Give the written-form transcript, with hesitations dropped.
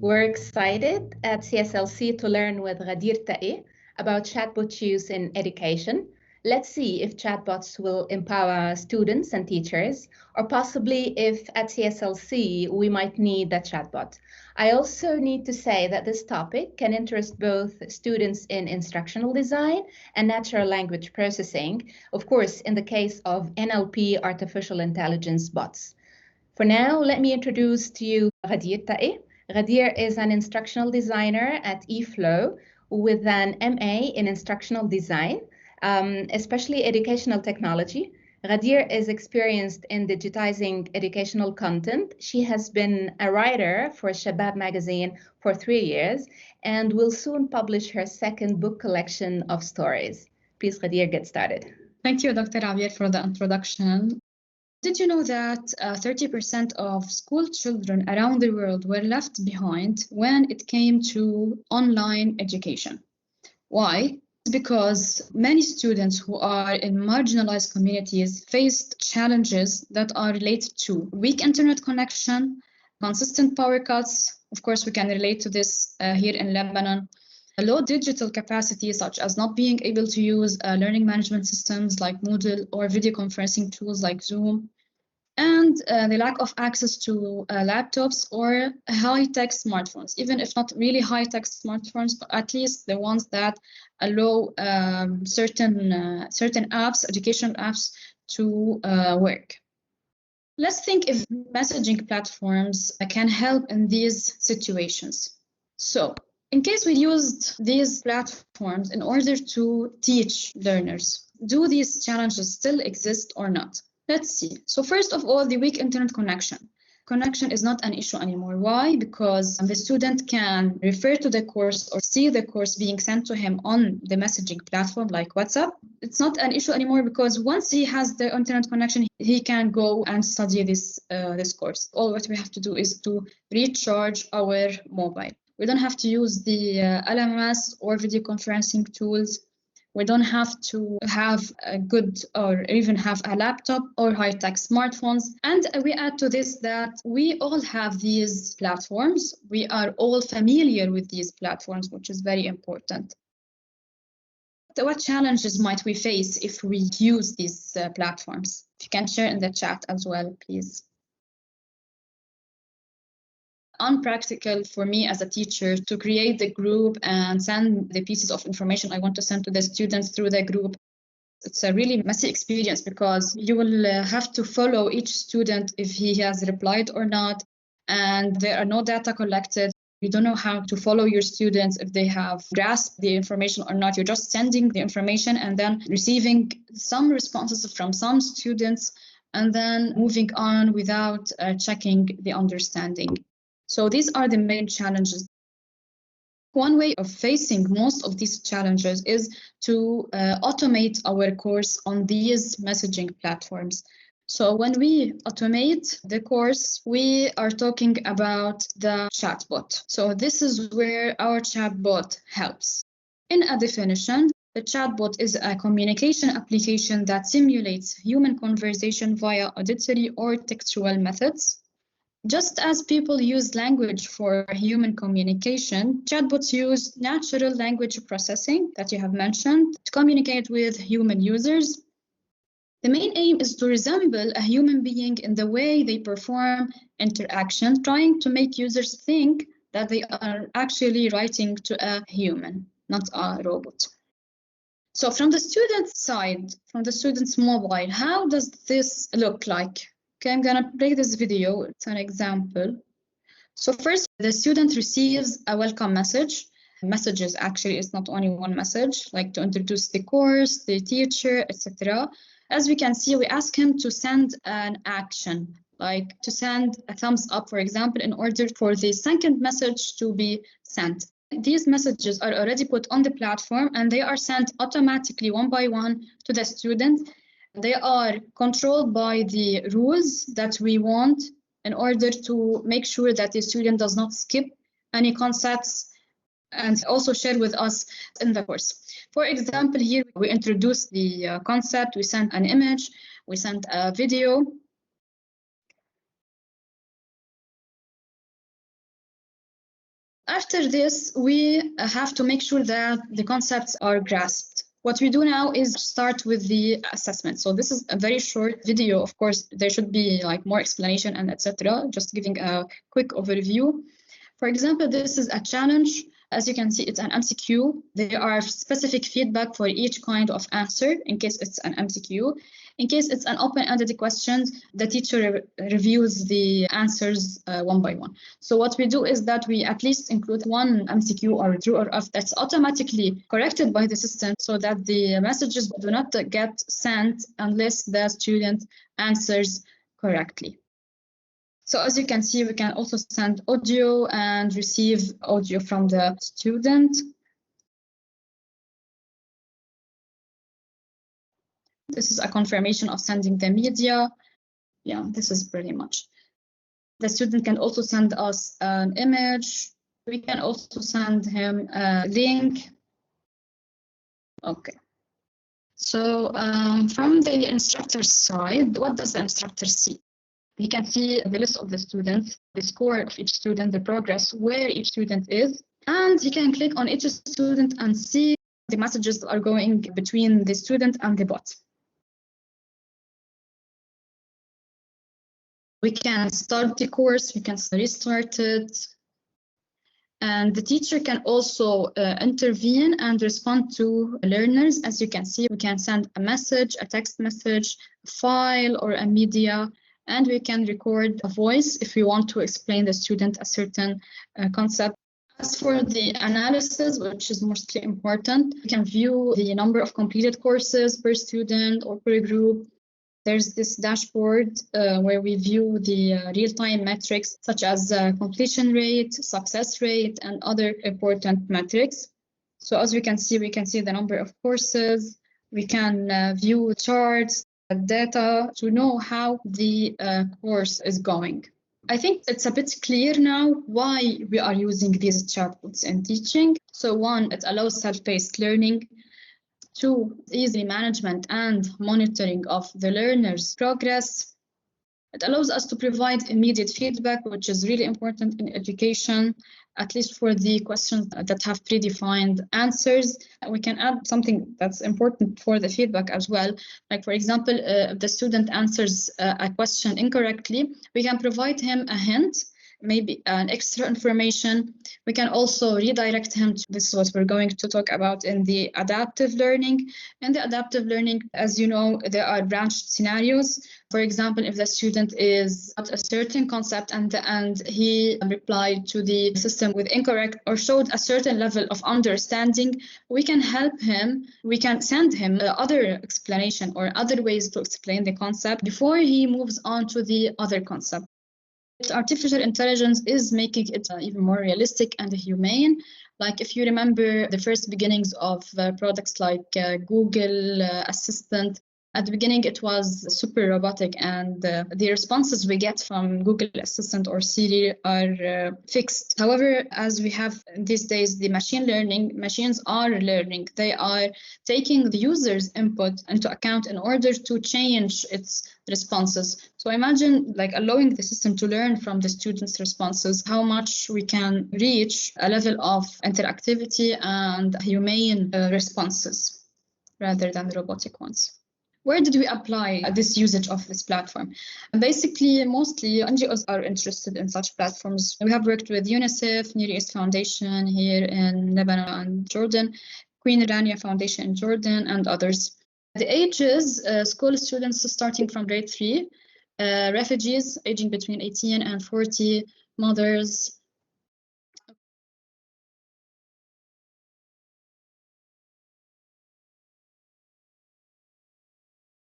We're excited at CSLC to learn with Ghadeer Taki about chatbot use in education. Let's see if chatbots will empower students and teachers, or possibly if at CSLC we might need a chatbot. I also need to say that this topic can interest both students in instructional design and natural language processing, of course, in the case of NLP, artificial intelligence bots. For now, let me introduce to you Ghadeer Taki. Ghadeer is an instructional designer at eFlow with an MA in instructional design, especially educational technology. Ghadeer is experienced in digitizing educational content. She has been a writer for Shabab magazine for 3 years and will soon publish her second book collection of stories. Please, Ghadeer, get started. Thank you, Dr. Abir, for the introduction. Did you know that 30% of school children around the world were left behind when it came to online education? Why? Because many students who are in marginalized communities faced challenges that are related to weak internet connection, consistent power cuts. Of course, we can relate to this here in Lebanon. Low digital capacity, such as not being able to use learning management systems like Moodle or video conferencing tools like Zoom, and the lack of access to laptops or high-tech smartphones, even if not really high-tech smartphones, but at least the ones that allow certain apps, educational apps, to work. Let's think if messaging platforms can help in these situations. So, in case we used these platforms in order to teach learners, do these challenges still exist or not? Let's see. So first of all, the weak internet connection. Connection is not an issue anymore. Why? Because the student can refer to the course or see the course being sent to him on the messaging platform like WhatsApp. It's not an issue anymore because once he has the internet connection, he can go and study this course. All what we have to do is to recharge our mobile. We don't have to use the LMS or video conferencing tools. We don't have to have a good or even have a laptop or high-tech smartphones. And we add to this that we all have these platforms. We are all familiar with these platforms, which is very important. So what challenges might we face if we use these platforms? If you can share in the chat as well, please. Unpractical for me as a teacher to create the group and send the pieces of information I want to send to the students through the group. It's a really messy experience because you will have to follow each student if he has replied or not, and there are no data collected. You don't know how to follow your students if they have grasped the information or not. You're just sending the information and then receiving some responses from some students and then moving on without checking the understanding. So these are the main challenges. One way of facing most of these challenges is to automate our course on these messaging platforms. So when we automate the course, we are talking about the chatbot. So this is where our chatbot helps. In a definition, the chatbot is a communication application that simulates human conversation via auditory or textual methods. Just as people use language for human communication, chatbots use natural language processing that you have mentioned to communicate with human users. The main aim is to resemble a human being in the way they perform interaction, trying to make users think that they are actually writing to a human, not a robot. So from the student's side, from the student's mobile, how does this look like? Okay, I'm gonna play this video. It's an example. So first, the student receives a welcome message. Messages actually is not only one message, like to introduce the course, the teacher, etc. As we can see, we ask him to send an action, like to send a thumbs up, for example, in order for the second message to be sent. These messages are already put on the platform and they are sent automatically one by one to the student. They are controlled by the rules that we want in order to make sure that the student does not skip any concepts and also share with us in the course. For example, here we introduce the concept, we send an image, we send a video. After this, we have to make sure that the concepts are grasped. What we do now is start with the assessment. So this is a very short video. Of course, there should be like more explanation and etc. Just giving a quick overview. For example, this is a challenge. As you can see, it's an MCQ. There are specific feedback for each kind of answer in case it's an MCQ. In case it's an open-ended question, the teacher reviews the answers one by one. So what we do is that we at least include one MCQ or true or false that's automatically corrected by the system so that the messages do not get sent unless the student answers correctly. So as you can see, we can also send audio and receive audio from the student. This is a confirmation of sending the media. Yeah, this is pretty much. The student can also send us an image. We can also send him a link. Okay. So from the instructor's side, what does the instructor see? He can see the list of the students, the score of each student, the progress, where each student is, and he can click on each student and see the messages that are going between the student and the bot. We can start the course, we can restart it, and the teacher can also intervene and respond to learners. As you can see, we can send a message, a text message, a file, or a media. And we can record a voice if we want to explain the student a certain concept. As for the analysis, which is mostly important, we can view the number of completed courses per student or per group. There's this dashboard where we view the real-time metrics such as completion rate, success rate, and other important metrics. So as we can see the number of courses. We can view charts, data to know how the course is going. I think it's a bit clear now why we are using these chatbots in teaching. So one, it allows self-paced learning. Two, easy management and monitoring of the learner's progress. It allows us to provide immediate feedback, which is really important in education, at least for the questions that have predefined answers. We can add something that's important for the feedback as well. Like, for example, if the student answers a question incorrectly, we can provide him a hint, maybe an extra information. We can also redirect him to this is what we're going to talk about in the adaptive learning. In the adaptive learning, as you know, there are branched scenarios. For example, if the student is at a certain concept and he replied to the system with incorrect or showed a certain level of understanding, we can help him. We can send him other explanation or other ways to explain the concept before he moves on to the other concept. Artificial intelligence is making it even more realistic and humane. Like if you remember the first beginnings of products like Google Assistant, at the beginning it was super robotic and the responses we get from Google Assistant or Siri are fixed. However, as we have these days the machine learning, machines are learning. They are taking the user's input into account in order to change its responses. So imagine like allowing the system to learn from the students' responses, how much we can reach a level of interactivity and humane responses rather than robotic ones. Where did we apply this usage of this platform? Basically, mostly NGOs are interested in such platforms. We have worked with UNICEF, Near East Foundation here in Lebanon and Jordan, Queen Rania Foundation in Jordan, and others. The ages, school students starting from grade 3, refugees aging between 18 and 40, mothers,